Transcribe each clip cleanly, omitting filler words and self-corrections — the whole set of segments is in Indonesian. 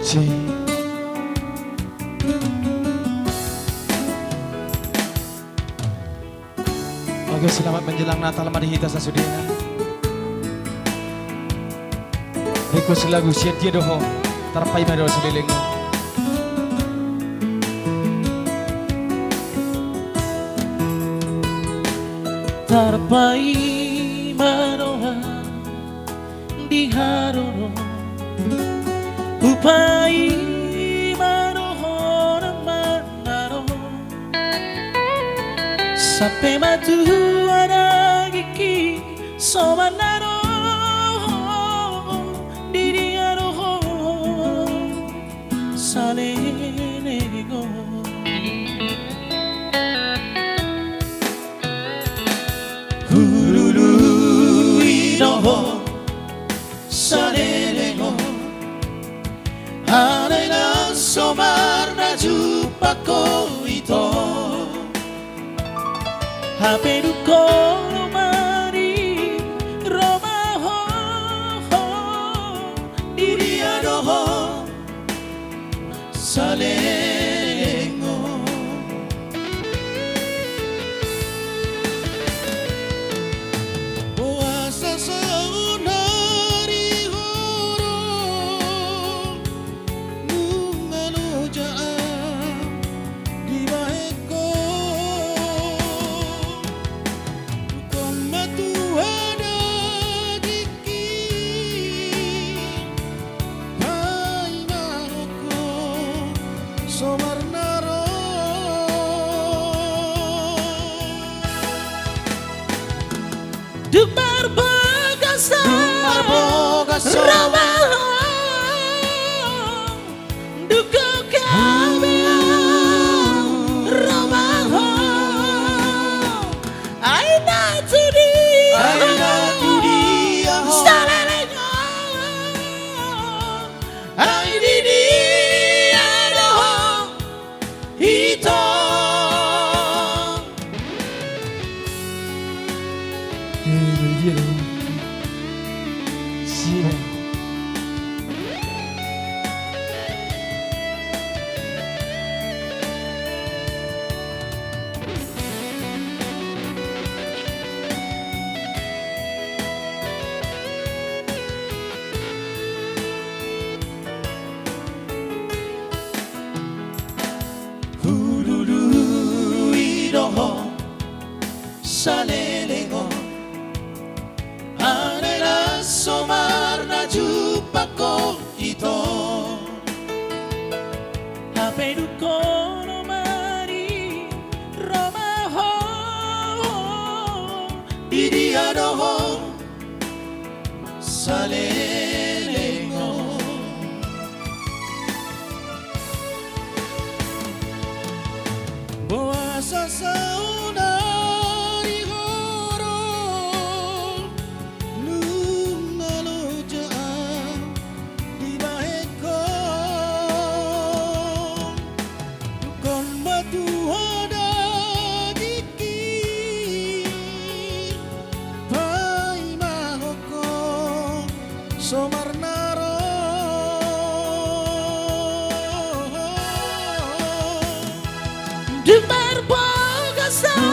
suci. Oke, selamat menjelang Natal mari kita sasudina. Request lagu Setia Doho Tarpai Maro Seliling. Tarpai Maroha di Haroro Upai Maroho ng Manaro Sape matu aragiki Somanaro Diri Aroho Salenego Hululu inoho Salenego Anay na somar na jupa ko ito Haperu ko mari Romaho Diriadoho Salenego Puasa saunari horo Nungalo jaan di baheko Kung matuhada diki Pai maroko somarnaro Dumar bagasan Ramaho Duko kabia Ramaho Aina tudi Salelenyo Aididi Adoho Ito Hululu idoho Salelengo Anay na somar na jupa ko ito Haperu ko no mari Romaho Diriadoho Salelengo Puasa saunari horo Nungalo jaan di baheko Kon batu hada diki Pai mahoko somarnaro Dumar bagasan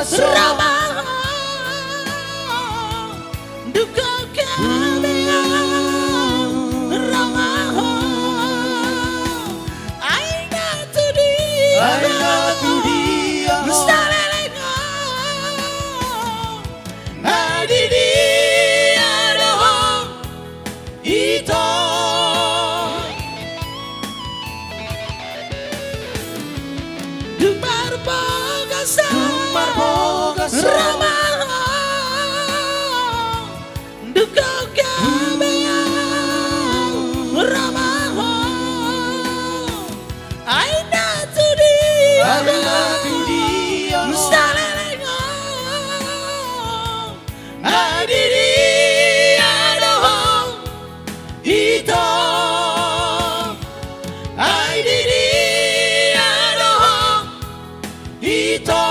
Ramaho Duko kabia Ramaho Aina tudi Salelenyo Aididi Adoho Ito Dumar bagasan Ramaho Duko kabia Ramaho Aina tudi Salelenyo Aididi Adoho Ito Aididi Adoho Ito